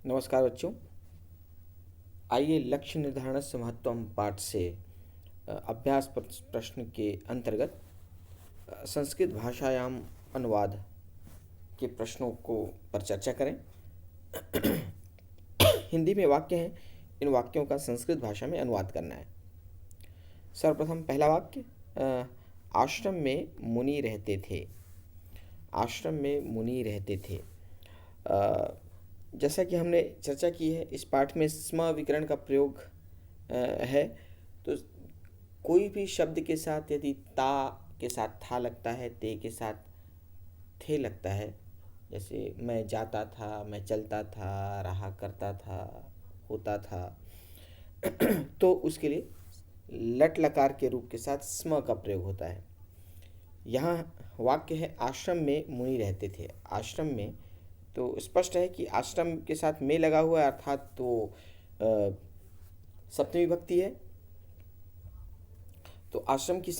नमस्कार बच्चों। आइए लक्ष्य निर्धारण से महत्वम पाठ से अभ्यास प्रश्न के अंतर्गत संस्कृत भाषायाम अनुवाद के प्रश्नों को पर चर्चा करें। हिंदी में वाक्य हैं, इन वाक्यों का संस्कृत भाषा में अनुवाद करना है। सर्वप्रथम पहला वाक्य, आश्रम में मुनि रहते थे। आश्रम में मुनि रहते थे। जैसा कि हमने चर्चा की है, इस पाठ में स्म विकरण का प्रयोग है। तो कोई भी शब्द के साथ यदि ता के साथ था लगता है, ते के साथ थे लगता है, जैसे मैं जाता था, मैं चलता था, रहा करता था, होता था, तो उसके लिए लट लकार के रूप के साथ स्म का प्रयोग होता है। यहाँ वाक्य है आश्रम में मुनि रहते थे। आश्रम में तो स्पष्ट है कि आश्रम के साथ में लगा हुआ है, अर्थात तो सप्तमी विभक्ति है। तो आश्रम की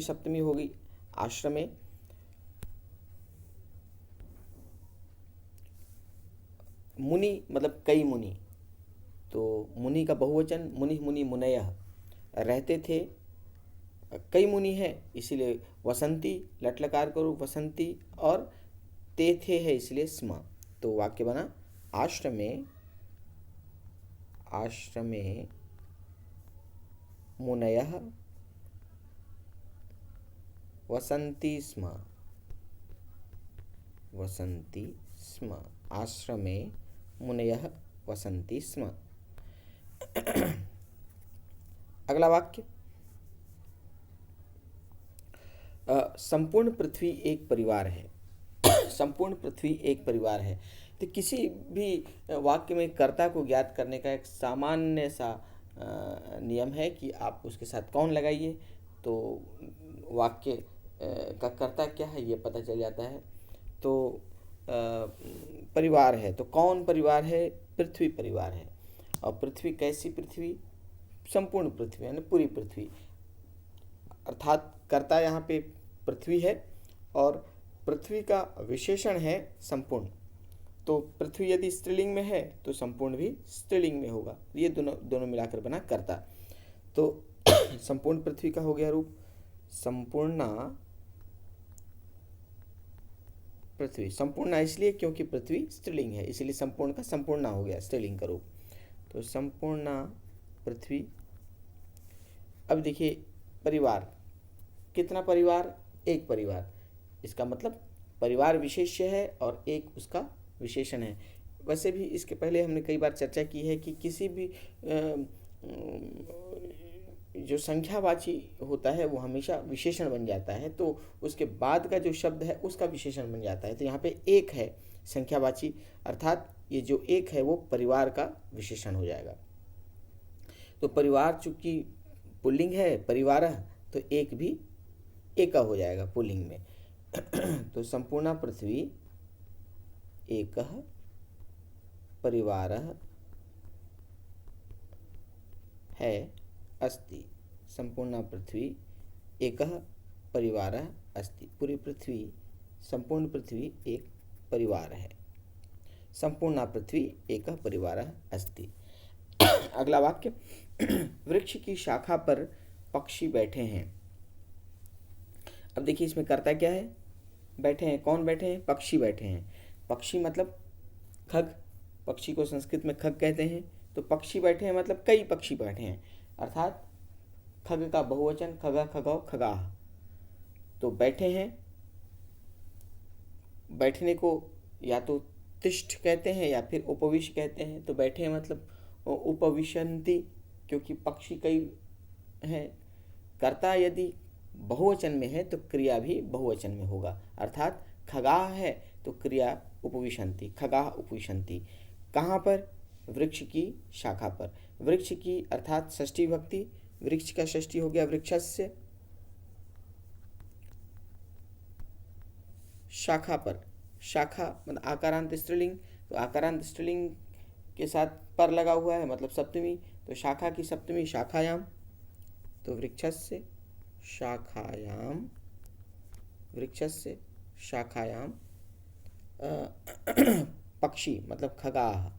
सप्तमी होगी आश्रमे। मुनि मतलब कई मुनि, तो मुनि का बहुवचन मुनि मुनि मुनयः। रहते थे, कई मुनि हैं, इसीलिए वसंती लट लकार करो वसंती, और ते थे है इसलिए स्म। तो वाक्य बना आश्रमे मुनयः वसंती स्म। आश्रमे मुनयः वसंती स्म। अगला वाक्य, संपूर्ण पृथ्वी एक परिवार है। संपूर्ण पृथ्वी एक परिवार है। तो किसी भी वाक्य में कर्ता को ज्ञात करने का एक सामान्य सा नियम है कि आप उसके साथ कौन लगाइए, तो वाक्य का कर्ता क्या है ये पता चल जाता है। तो परिवार है, तो कौन परिवार है? पृथ्वी परिवार है। और पृथ्वी कैसी पृथ्वी? संपूर्ण पृथ्वी यानी पूरी पृथ्वी, अर्थात कर्ता यहाँ पे पृथ्वी है और पृथ्वी का विशेषण है संपूर्ण। तो पृथ्वी यदि स्त्रीलिंग में है तो संपूर्ण भी स्त्रीलिंग में होगा। ये दोनों मिलाकर बना कर्ता। तो संपूर्ण पृथ्वी का हो गया रूप संपूर्णा पृथ्वी। संपूर्णा इसलिए क्योंकि पृथ्वी स्त्रीलिंग है, इसलिए संपूर्ण का संपूर्णा हो गया स्त्रीलिंग का रूप। तो संपूर्णा पृथ्वी। अब देखिए परिवार, कितना परिवार? एक परिवार। इसका मतलब परिवार विशेष्य है और एक उसका विशेषण है। वैसे भी इसके पहले हमने कई बार चर्चा की है कि किसी भी जो संख्यावाची होता है वो हमेशा विशेषण बन जाता है, तो उसके बाद का जो शब्द है उसका विशेषण बन जाता है। तो यहाँ पे एक है संख्यावाची, अर्थात ये जो एक है वो परिवार का विशेषण हो जाएगा। तो परिवार चूंकि पुल्लिंग है परिवारः, तो एक भी एका हो जाएगा पुल्लिंग में। तो संपूर्णा पृथ्वी एकः परिवारः है अस्ति। संपूर्णा पृथ्वी एकः परिवारः अस्ति। पूरी पृथ्वी, संपूर्ण पृथ्वी एक परिवार है। संपूर्णा पृथ्वी एकः परिवारः अस्ति। अगला वाक्य, वृक्ष की शाखा पर पक्षी बैठे हैं। अब देखिए इसमें कर्ता क्या है? बैठे हैं। कौन बैठे हैं? पक्षी बैठे हैं। पक्षी मतलब खग, पक्षी को संस्कृत में खग कहते हैं। तो पक्षी बैठे हैं मतलब कई पक्षी बैठे हैं, अर्थात खग का बहुवचन खगा खगौ खगाह। तो बैठे हैं, बैठने को या तो तिष्ठ कहते हैं या फिर उपविश कहते हैं। तो बैठे हैं मतलब उपविशन्ति, क्योंकि पक्षी कई हैं। कर्ता यदि बहुवचन में है तो क्रिया भी बहुवचन में होगा, अर्थात खगाह है तो क्रिया उपविशन्ति, खगाह उपविशन्ति। कहाँ पर? वृक्ष की शाखा पर। वृक्ष की अर्थात षष्ठी विभक्ति, वृक्ष का षष्ठी हो गया वृक्षस्य। शाखा पर, शाखा मतलब आकारांत स्त्रीलिंग, तो आकारांत स्त्रीलिंग के साथ पर लगा हुआ है मतलब सप्तमी। तो शाखा की सप्तमी शाखायाम, तो वृक्षस्य शाखायाम, वृक्षस्य शाखायाम पक्षी मतलब खगाह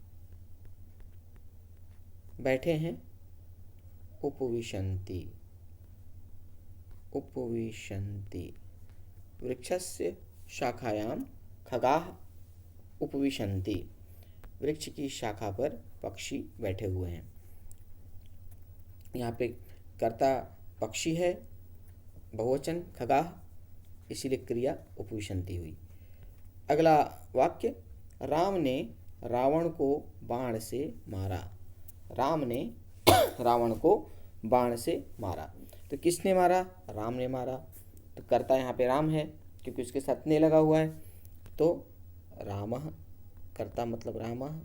बैठे हैं, उपविशन्ति, उपविशन्ति। वृक्षस्य शाखायां खगाः उपविशन्ति। वृक्ष की शाखा पर पक्षी बैठे हुए हैं। यहाँ पे कर्ता पक्षी है, बहुवचन खगाः, इसीलिए क्रिया उपविशन्ति हुई। अगला वाक्य, राम ने रावण को बाण से मारा। राम ने रावण को बाण से मारा। तो किसने मारा? राम ने मारा। तो कर्ता यहाँ पे राम है क्योंकि उसके साथ ने लगा हुआ है। तो रामः, कर्ता मतलब रामः।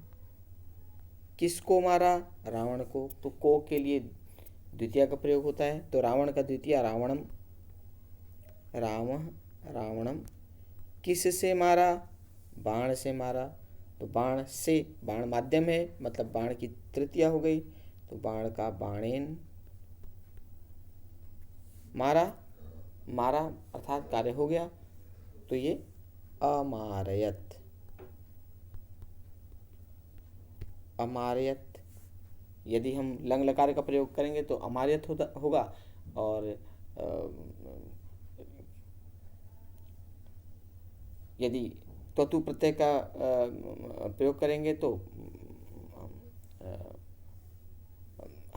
किसको मारा? रावण को। तो को के लिए द्वितीय का प्रयोग होता है। तो रावण का द्वितीय रावणम, रामः रावणम। किससे मारा? बाण से मारा। तो बाण से, बाण माध्यम है मतलब बाण की तृतीया हो गई। तो बाण का बाणेन मारा, मारा अर्थात कार्य हो गया। तो ये अमारयत, अमारयत। यदि हम लंग लकार का प्रयोग करेंगे तो अमारयत होगा, और यदि त्वतु प्रत्यय का प्रयोग करेंगे तो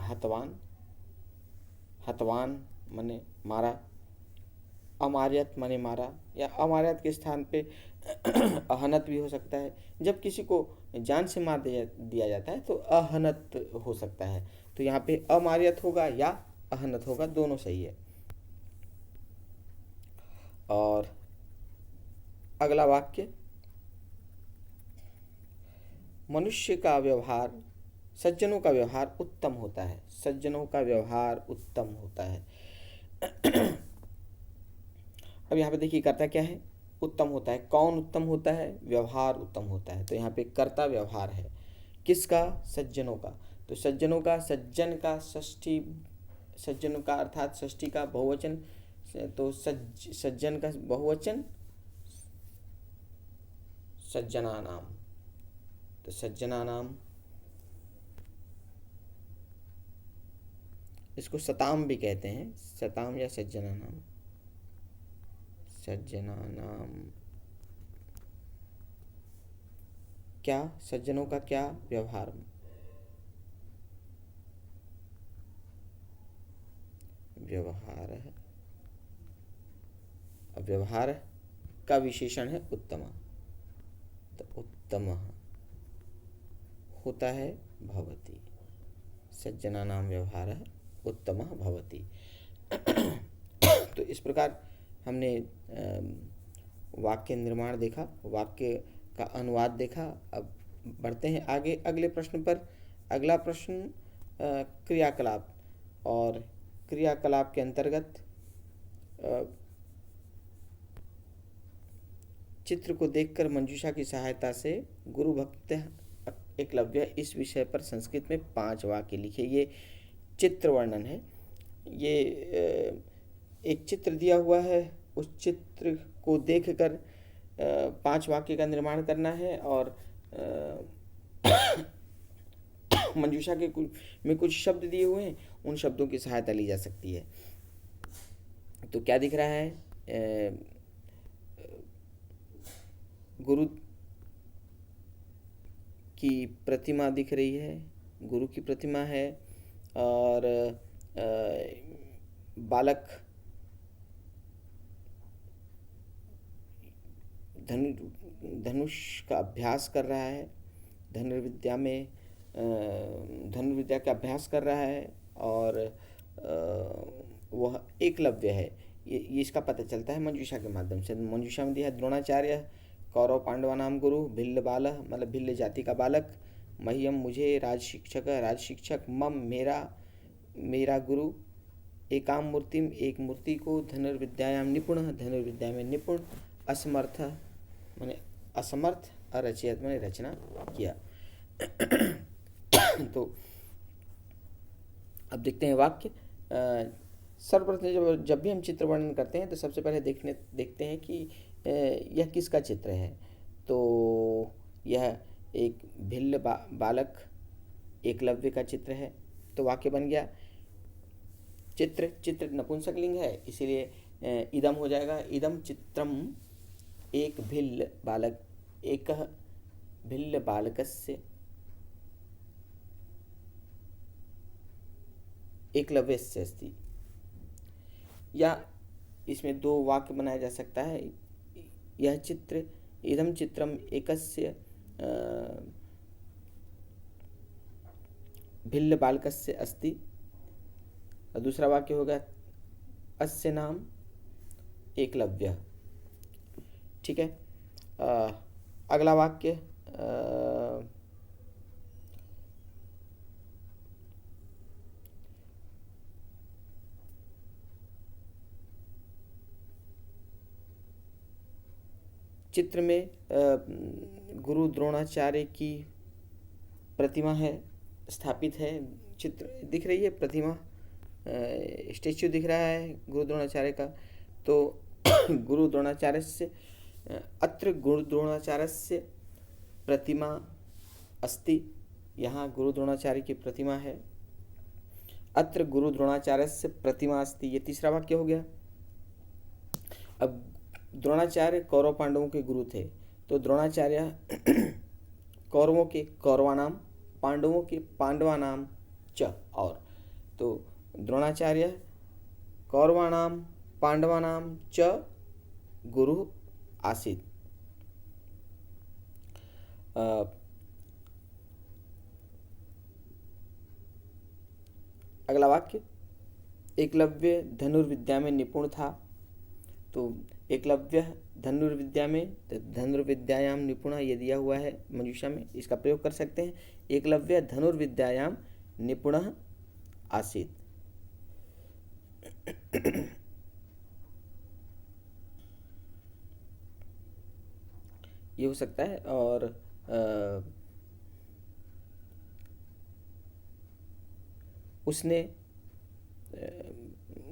हतवान, हतवान माने मारा, अमार्यत माने मारा, या अमार्यत के स्थान पे अहनत भी हो सकता है। जब किसी को जान से मार दिया जाता है तो अहनत हो सकता है। तो यहाँ पे अमार्यत होगा या अहनत होगा, दोनों सही है। और अगला वाक्य, मनुष्य का व्यवहार, सज्जनों का व्यवहार उत्तम होता है। सज्जनों का व्यवहार उत्तम होता है। अब यहाँ पे देखिए कर्ता क्या है? उत्तम होता है। कौन उत्तम होता है? व्यवहार उत्तम होता है। तो यहाँ पे कर्ता व्यवहार है। किसका? सज्जनों का। तो सज्जनों का, सज्जन का षष्ठी, सज्जनों का अर्थात षष्ठी का बहुवचन, तो सज्जन का बहुवचन सज्जना नाम। तो सज्जना नाम, इसको सताम भी कहते हैं, सताम या सज्जना नाम, सज्जना नाम। क्या? सज्जनों का क्या? व्यवहार, व्यवहार है। अब व्यवहार का विशेषण है उत्तम। तो उत्तम होता है भवति। सज्जना नाम व्यवहार उत्तम भवति। तो इस प्रकार हमने वाक्य निर्माण देखा, वाक्य का अनुवाद देखा। अब बढ़ते हैं आगे अगले प्रश्न पर। अगला प्रश्न क्रियाकलाप, और क्रियाकलाप के अंतर्गत चित्र को देखकर मंजूषा की सहायता से गुरु भक्त एकलव्य इस विषय पर संस्कृत में 5 वाक्य लिखे। ये चित्र वर्णन है। ये एक चित्र दिया हुआ है, उस चित्र को देखकर 5 वाक्य का निर्माण करना है, और मंजूषा के में कुछ शब्द दिए हुए हैं, उन शब्दों की सहायता ली जा सकती है। तो क्या दिख रहा है? गुरु की प्रतिमा दिख रही है, गुरु की प्रतिमा है, और बालक धनुष का अभ्यास कर रहा है, धनुर्विद्या में धनुर्विद्या का अभ्यास कर रहा है, और वह एकलव्य है। ये इसका पता चलता है मंजूषा के माध्यम से। मंजूषा में दिया है द्रोणाचार्य कौरव पांडवा नाम गुरु, भिल्ल बालः मतलब भिल्ल जाति का बालक, मह्यम मुझे, राज शिक्षक, मम मेरा गुरु, एकाम मूर्तिम एक मूर्ति को, धनुर्विद्यायाम निपुण धनुर्विद्या में निपुण, असमर्थ माने असमर्थ, अरचयत माने रचना किया। तो अब देखते हैं वाक्य। सर्वप्रथम जब भी हम चित्र वर्णन करते हैं तो सबसे पहले देखते हैं कि यह किसका चित्र है। तो यह एक भिल्ल बालक एकलव्य का चित्र है। तो वाक्य बन गया चित्र, चित्र नपुंसकलिंग है इसीलिए इदम हो जाएगा। इदम चित्रम एक भिल्ल बालक एकः भिल्ल बालकस्य एकलव्यस्य अस्ति। या इसमें दो वाक्य बनाया जा सकता है। यह चित्र इदम चित्रम एकस्य भिल्ल बालकस्य अस्ति। और दूसरा वाक्य होगा अस्य नाम एकलव्य। ठीक है। अगला वाक्य चित्र में गुरु द्रोणाचार्य की प्रतिमा है, स्थापित है। चित्र दिख रही है, प्रतिमा स्टेच्यू दिख रहा है गुरु द्रोणाचार्य का। तो गुरु द्रोणाचार्य से अत्र गुरु द्रोणाचार्य से प्रतिमा अस्ति। यहाँ गुरु द्रोणाचार्य की प्रतिमा है। अत्र गुरु द्रोणाचार्य से प्रतिमा अस्ति, ये तीसरा वाक्य हो गया। अब द्रोणाचार्य कौरव पांडवों के गुरु थे, तो द्रोणाचार्य कौरवों के कौरवानाम पांडवों के पांडवानाम च। और तो द्रोणाचार्य कौरवानाम पांडवानाम च गुरु आसीत्। अगला वाक्य एकलव्य धनुर्विद्या में निपुण था। तो एकलव्य धनुर्विद्या में, धनुर्विद्यायाम निपुण ये दिया हुआ है मंजूषा में, इसका प्रयोग कर सकते हैं। एकलव्य धनुर्विद्यायाम निपुण आसीत्। ये हो सकता है। और उसने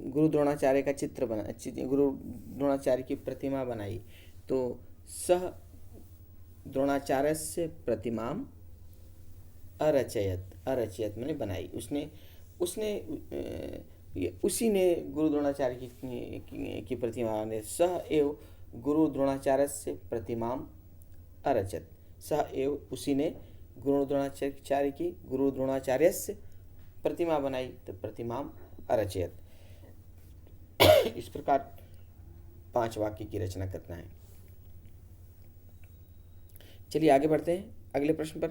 गुरु द्रोणाचार्य का चित्र बना, गुरु द्रोणाचार्य की प्रतिमा बनाई। तो सह द्रोणाचार्य से प्रतिमाम अरचयत, अरचयत मैंने बनाई। उसी ने गुरु द्रोणाचार्य की प्रतिमा ने सह एव गुरु द्रोणाचार्य से प्रतिमाम अरचत। सह एव उसी ने गुरु द्रोणाचार्य से प्रतिमा बनाई, तो प्रतिमाम अरचयत। इस प्रकार 5 वाक्य की रचना करना है। चलिए आगे बढ़ते हैं अगले प्रश्न पर।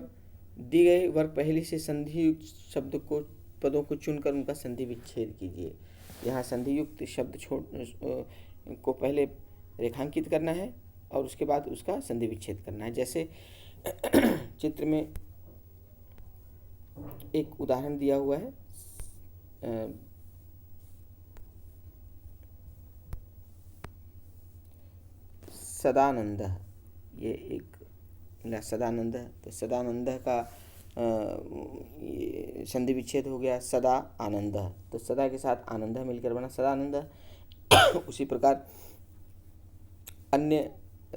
दी गए वर्ग पहली से संधियुक्त शब्द को पदों को चुनकर उनका संधि विच्छेद कीजिए। यहाँ संधियुक्त शब्द को पहले रेखांकित करना है और उसके बाद उसका संधि विच्छेद करना है। जैसे चित्र में एक उदाहरण दिया हुआ है, सदानंद। ये एक सदानंद है, तो सदानंद का संधि विच्छेद हो गया सदा आनंद। तो सदा के साथ आनंद मिलकर बना सदानंद। उसी प्रकार अन्य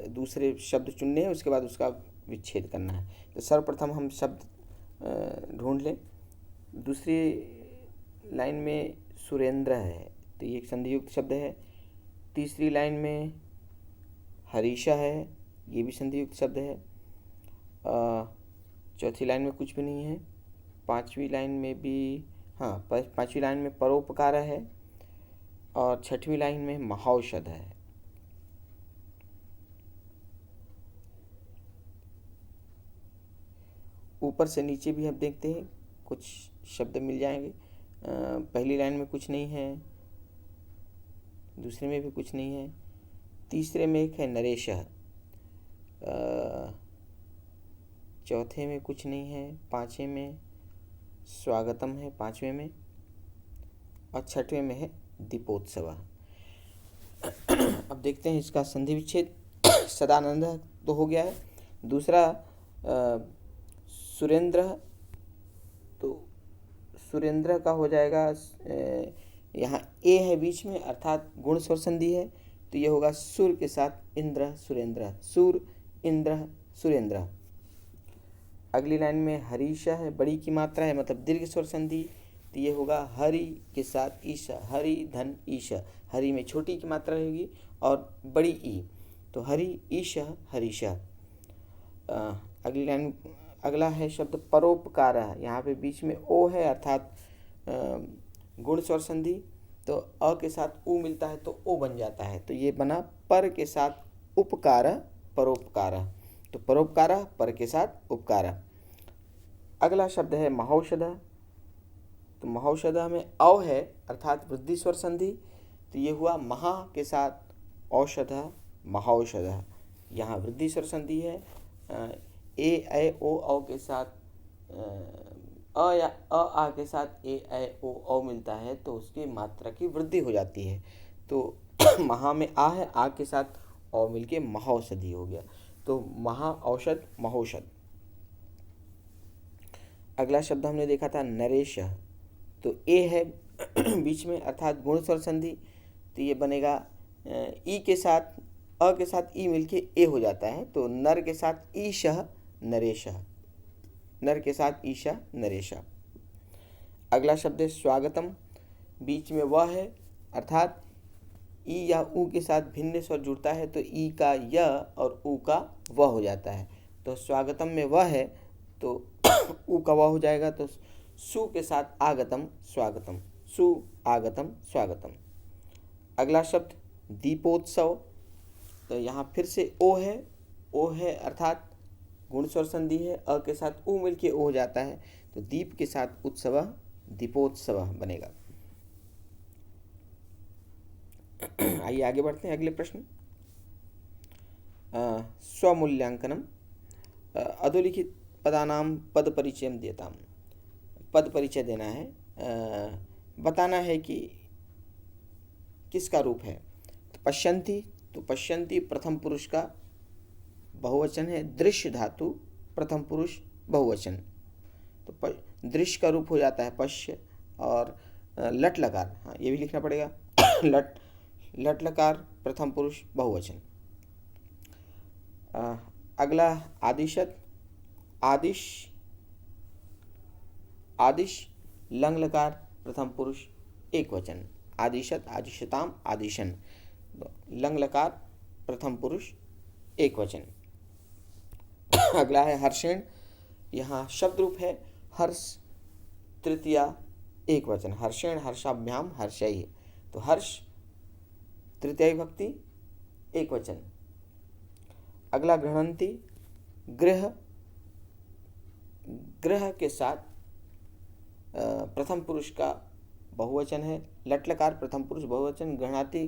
दूसरे शब्द चुनने हैं, उसके बाद उसका विच्छेद करना है। तो सर्वप्रथम हम शब्द ढूंढ लें। दूसरी लाइन में सुरेंद्र है, तो ये एक संधियुक्त शब्द है। तीसरी लाइन में हरीशा है, ये भी संधियुक्त शब्द है। चौथी लाइन में कुछ भी नहीं है। पांचवी लाइन में भी, हाँ, पांचवी लाइन में परोपकार है और छठवीं लाइन में महौषध है। ऊपर से नीचे भी हम देखते हैं कुछ शब्द मिल जाएंगे। पहली लाइन में कुछ नहीं है, दूसरे में भी कुछ नहीं है, तीसरे में एक है नरेश, चौथे में कुछ नहीं है, पाँचवें में स्वागतम है, पाँचवें में, और छठवें में है दीपोत्सव। अब देखते हैं इसका संधि विच्छेद। सदानंद तो हो गया है। दूसरा सुरेंद्र, तो सुरेंद्र का हो जाएगा, यहाँ ए है बीच में अर्थात गुण स्वर संधि है, तो ये होगा सुर के साथ इंद्र सुरेंद्र, सुर इंद्र सुरेंद्र। अगली लाइन में हरीश है, बड़ी की मात्रा है मतलब दीर्घ स्वर संधि, तो ये होगा हरि के साथ ईशा, हरि धन ईशा। हरि में छोटी की मात्रा रहेगी और बड़ी ई, तो हरि ईशा हरीशा। अगली लाइन, अगला है शब्द परोपकार। यहाँ पे बीच में ओ है अर्थात गुण स्वर संधि, तो अ के साथ उ मिलता है तो ओ बन जाता है, तो ये बना पर के साथ उपकार परोपकार। तो परोपकार पर के साथ उपकार। अगला शब्द है महौषध। तो महौषध में औ है अर्थात वृद्धि स्वर संधि, तो ये हुआ महा के साथ औषध महौषध। यहाँ वृद्धि स्वर संधि है, ए ऐ ओ औ के साथ अ या अ आ के साथ ए ऐ ओ औ मिलता है तो उसकी मात्रा की वृद्धि हो जाती है। तो महा में आ है, आ के साथ औ मिलके महौषधि हो गया, तो महा औषध महौषध। अगला शब्द हमने देखा था नरेश। तो ए है बीच में अर्थात गुण स्वर संधि, तो ये बनेगा ई के साथ अ के साथ ई मिलके ए हो जाता है, तो नर के साथ ईशः नरेशः, नर के साथ ईशा नरेशा। अगला शब्द है स्वागतम। बीच में वह है अर्थात ई या ऊ के साथ भिन्न स्वर जुड़ता है, तो ई का य और ऊ का व हो जाता है, तो स्वागतम में वह है तो ऊ का व हो जाएगा, तो सु के साथ आगतम स्वागतम, सु आगतम स्वागतम। अगला शब्द दीपोत्सव। तो यहाँ फिर से ओ है अर्थात गुण स्वर संधि है, अ के साथ उ मिलके ओ हो जाता है, तो दीप के साथ उत्सव दीपोत्सव बनेगा। आइए आगे बढ़ते हैं अगले प्रश्न। स्वमूल्यांकनम। अधोलिखित पदानाम पद परिचय देताम। पद परिचय देना है, बताना है कि किसका रूप है। तो पश्यन्ति, तो पश्यन्ति प्रथम पुरुष का बहुवचन है, दृश्य धातु प्रथम पुरुष बहुवचन, तो दृश्य का रूप हो जाता है पश्य, और लट लकार, हाँ ये भी लिखना पड़ेगा लट लकार प्रथम पुरुष बहुवचन। अगला आदिशत। आदिश लंग लकार प्रथम पुरुष एक वचन, आदिशत आदिशताम आदिशन, लंग लकार प्रथम पुरुष एक वचन। अगला है हर्षेण। यहाँ शब्द रूप है हर्ष तृतीया एक वचन, हर्षेण हर्षाभ्याम हर्षैः, तो हर्ष तृतीया विभक्ति एक वचन। अगला गृह्णन्ति। ग्रह के साथ प्रथम पुरुष का बहुवचन है, लट्लकार प्रथम पुरुष बहुवचन, गृह्णाति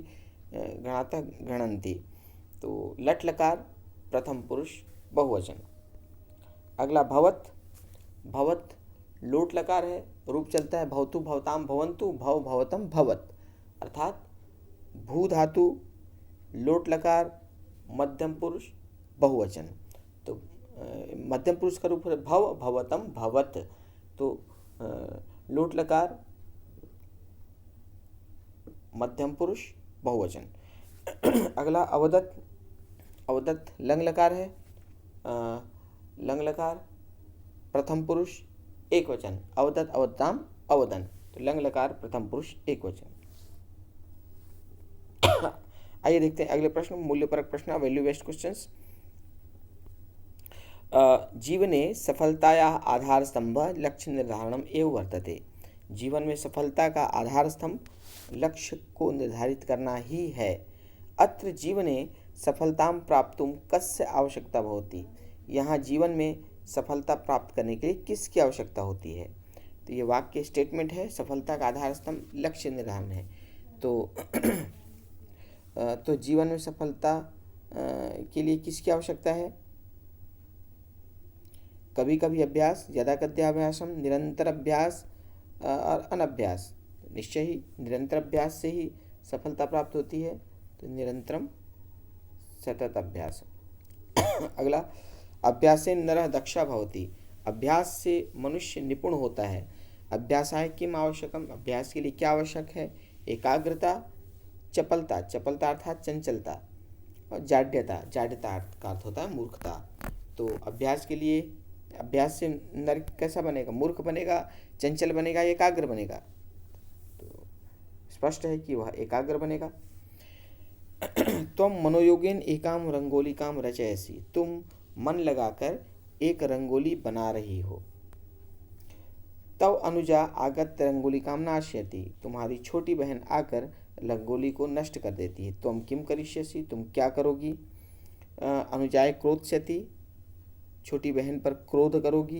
गृह्णातः गृह्णन्ति, तो लट्लकार प्रथम पुरुष बहुवचन। अगला भवत लोट लकार है, रूप चलता है भवतु भवताम भवन्तु भव भवतम भवत, अर्थात भू धातु लोट लकार मध्यम पुरुष बहुवचन, तो मध्यम पुरुष का रूप है भव भवतम भवत, तो लोट लकार मध्यम पुरुष बहुवचन। अगला अवदत्त लंग लकार है, लंग लकार प्रथम पुरुष एक वचन, अवदत्त अवदाम अवदन, तो लंग लकार प्रथम पुरुष एक वचन। आइए देखते हैं अगले प्रश्न, मूल्यपरक प्रश्न, वैल्यू बेस्ड क्वेश्चंस। जीवने सफलतायाः आधारस्तंभः लक्ष्य निर्धारणम एव वर्तते। जीवन में सफलता का आधार स्तंभ लक्ष्य को निर्धारित करना ही है। अत्र जीवने सफलतां प्राप्तुं कस्य आवश्यकता भवति। यहाँ जीवन में सफलता प्राप्त करने के लिए किसकी आवश्यकता होती है। तो ये वाक्य स्टेटमेंट है, सफलता का आधार स्तंभ लक्ष्य निर्धारण है। तो जीवन में सफलता के लिए किसकी आवश्यकता है। कभी कभी अभ्यास, यदा कद्याभ्यासम, निरंतर अभ्यास और अनभ्यास। निश्चय ही निरंतर अभ्यास से ही सफलता प्राप्त होती है, तो निरंतरम सतत अभ्यास। अगला अभ्यासेन नरः दक्षः भवति। अभ्यास से मनुष्य निपुण होता है। अभ्यासाय किम आवश्यकम, अभ्यास के लिए क्या आवश्यक है। एकाग्रता, चपलता, चपलता अर्थात चंचलता, और जाड्यता, जाड्यता का अर्थ होता है मूर्खता। तो अभ्यास के लिए, अभ्यास से नर कैसा बनेगा? मूर्ख बनेगा, चंचल बनेगा, एकाग्र बनेगा? तो स्पष्ट है कि वह एकाग्र बनेगा। तुम मनोयोगेन एकाम रंगोलिकाम रचयसि, तुम मन लगाकर एक रंगोली बना रही हो। तव अनुजा आगत रंगोलिकाम नाशयति, तुम्हारी छोटी बहन आकर रंगोली को नष्ट कर देती है। तुम किम करिष्यसि, तुम क्या करोगी? अनुजाय क्रोधस्यति, छोटी बहन पर क्रोध करोगी।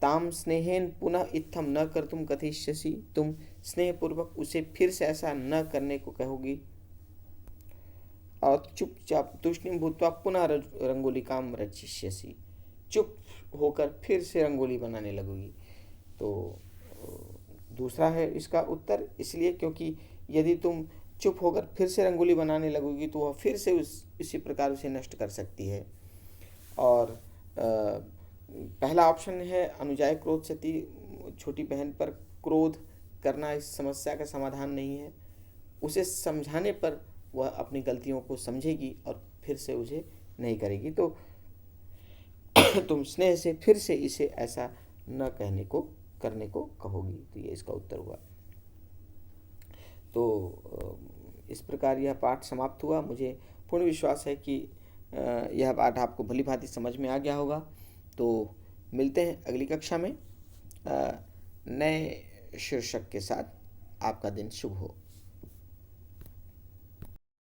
ताम स्नेहेन पुनः इत्थम न कर्तुम कथिष्यसि, तुम स्नेहपूर्वक उसे फिर से ऐसा न करने को कहोगी। और चुपचाप तूष्णीम भूत्वा पुनः रंगोलिकाम रचिष्यसि, चुप होकर फिर से रंगोली बनाने लगोगी। तो दूसरा है इसका उत्तर, इसलिए क्योंकि यदि तुम चुप होकर फिर से रंगोली बनाने लगोगी तो वह फिर से इसी प्रकार उसे नष्ट कर सकती है। और पहला ऑप्शन है अनुजाय क्रोध सती, छोटी बहन पर क्रोध करना इस समस्या का समाधान नहीं है। उसे समझाने पर वह अपनी गलतियों को समझेगी और फिर से उसे नहीं करेगी। तो तुम स्नेह से फिर से इसे ऐसा न करने को कहोगी। तो ये इसका उत्तर हुआ। तो इस प्रकार यह पाठ समाप्त हुआ। मुझे पूर्ण विश्वास है कि यह पाठ आपको भली भांति समझ में आ गया होगा। तो मिलते हैं अगली कक्षा में नए शीर्षक के साथ। आपका दिन शुभ हो।